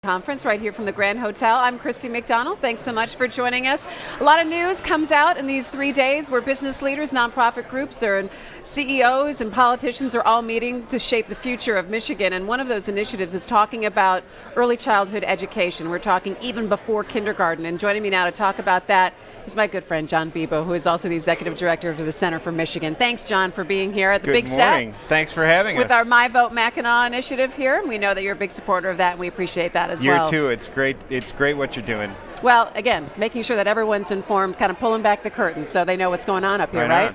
Conference right here from the Grand Hotel. I'm Christy McDonald. Thanks so much for joining us. A lot of news comes out in these 3 days where business leaders, nonprofit groups, and CEOs and politicians are all meeting to shape the future of Michigan. And one of those initiatives is talking about early childhood education. We're talking even before kindergarten. And joining me now to talk about that is my good friend, John Bebow, who is also the executive director of the Center for Michigan. Thanks, John, for being here at the big set. Good morning. Thanks for having us. With our My Vote Mackinac initiative here. We know that you're a big supporter of that, and we appreciate that as well. You too. It's great. It's great what you're doing. Well, again, making sure that everyone's informed, kind of pulling back the curtain so they know what's going on up here, right?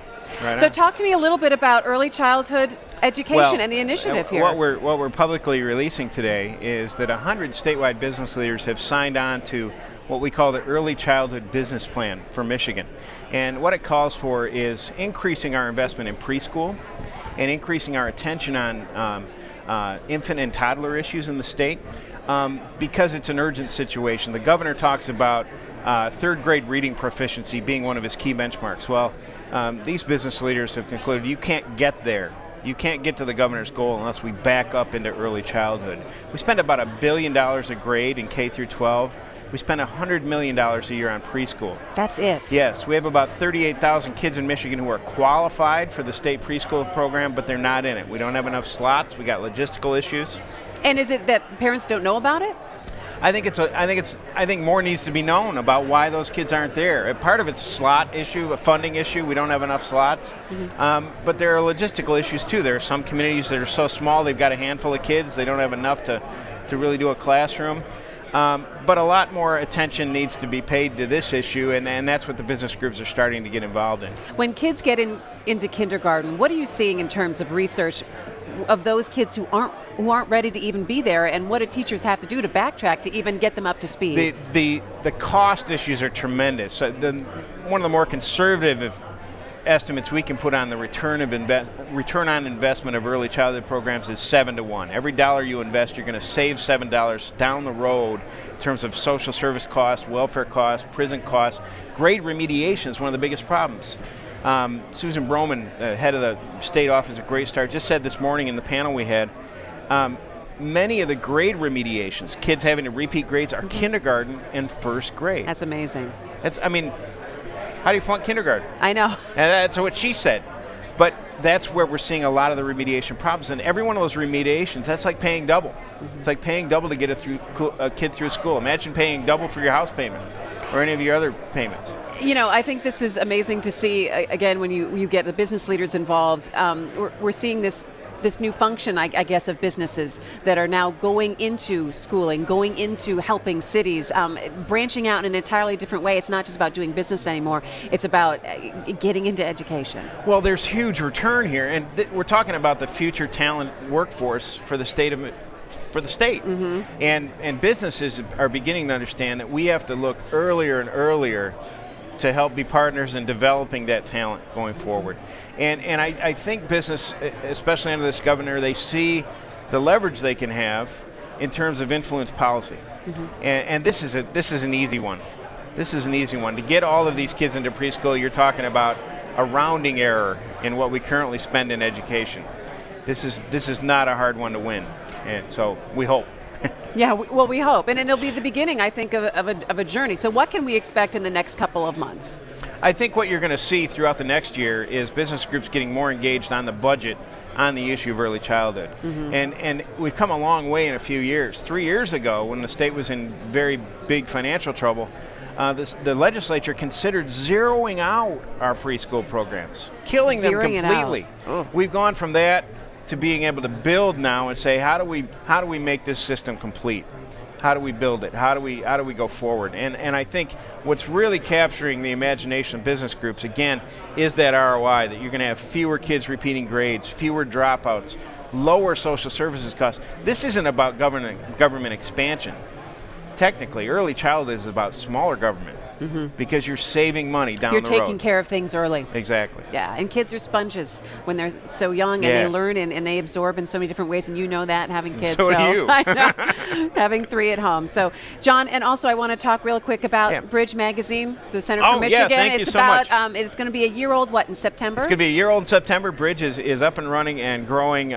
So talk to me a little bit about early childhood education and the initiative here. What we're publicly releasing today is that 100 statewide business leaders have signed on to what we call the Early Childhood Business Plan for Michigan. And what it calls for is increasing our investment in preschool and increasing our attention on infant and toddler issues in the state because it's an urgent situation. The governor talks about third grade reading proficiency being one of his key benchmarks. Well, these business leaders have concluded you can't get there. You can't get to the governor's goal unless we back up into early childhood. We spend about $1 billion a grade in K through 12. We spend $100 million a year on preschool. That's it? Yes. We have about 38,000 kids in Michigan who are qualified for the state preschool program, but they're not in it. We don't have enough slots. We got logistical issues. And is it that parents don't know about it? I think more needs to be known about why those kids aren't there. Part of it's a slot issue, a funding issue. We don't have enough slots. But there are logistical issues too. There are some communities that are so small they've got a handful of kids. They don't have enough to really do a classroom. But a lot more attention needs to be paid to this issue, and that's what the business groups are starting to get involved in. When kids get into kindergarten, what are you seeing in terms of research of those kids who aren't ready to even be there, and what do teachers have to do to backtrack to even get them up to speed? The cost issues are tremendous. One of the more conservative estimates we can put on the return on investment of early childhood programs is 7 to 1. Every dollar you invest, you're going to save $7 down the road in terms of social service costs, welfare costs, prison costs. Grade remediation is one of the biggest problems. Susan Broman, head of the state office of Great Start, just said this morning in the panel we had, many of the grade remediations, kids having to repeat grades, are kindergarten and first grade. That's amazing. How do you flunk kindergarten? I know. And that's what she said. But that's where we're seeing a lot of the remediation problems. And every one of those remediations, that's like paying double. It's like paying double to get a kid through school. Imagine paying double for your house payment or any of your other payments. You know, I think this is amazing to see, again, when you get the business leaders involved. We're seeing this new function, I guess, of businesses that are now going into schooling, going into helping cities, branching out in an entirely different way. It's not just about doing business anymore. It's about getting into education. Well, there's huge return here, and we're talking about the future talent workforce for the state. And businesses are beginning to understand that we have to look earlier and earlier to help be partners in developing that talent going forward. And I think business, especially under this governor, they see the leverage they can have in terms of influence policy. And this is an easy one. This is an easy one. To get all of these kids into preschool, you're talking about a rounding error in what we currently spend in education. This is not a hard one to win. And so we hope. Yeah, we hope. And it'll be the beginning, I think, of a journey. So what can we expect in the next couple of months? I think what you're going to see throughout the next year is business groups getting more engaged on the budget on the issue of early childhood. And we've come a long way in a few years. 3 years ago, when the state was in very big financial trouble, the legislature considered zeroing out our preschool programs, killing them completely. We've gone from that to being able to build now and say, how do we make this system complete? How do we build it? How do we go forward? And I think what's really capturing the imagination of business groups, again, is that ROI, that you're going to have fewer kids repeating grades, fewer dropouts, lower social services costs. This isn't about government expansion. Technically, early childhood is about smaller government. because you're saving money down You're the road. taking care of things early. Exactly. Yeah, and kids are sponges when they're so young, and they learn and they absorb in so many different ways, and you know that, having kids. So do you. I know, having 3 at home. So, John, and also I want to talk real quick about Bridge Magazine, the Center for Michigan. Thank you it's so about, much. It's going to be a year old, in September? It's going to be a year old in September. Bridge is up and running and growing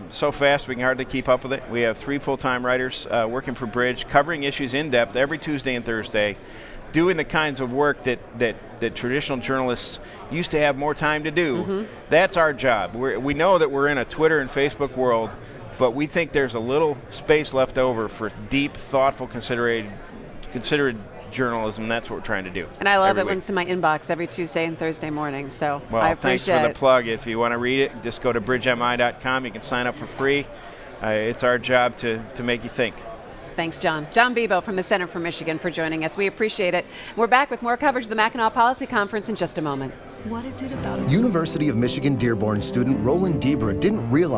so fast we can hardly keep up with it. We have 3 full-time writers working for Bridge, covering issues in depth every Tuesday and Thursday, doing the kinds of work that traditional journalists used to have more time to do. That's our job. We know that we're in a Twitter and Facebook world, but we think there's a little space left over for deep, thoughtful, considered journalism. That's what we're trying to do. And I love it when it's in my inbox every Tuesday and Thursday morning. So well, I appreciate thanks for the plug. If you want to read it, just go to bridgemi.com. You can sign up for free. It's our job to make you think. Thanks, John. John Bebow from the Center for Michigan for joining us. We appreciate it. We're back with more coverage of the Mackinac Policy Conference in just a moment. What is it about University of Michigan Dearborn student Roland Debra didn't realize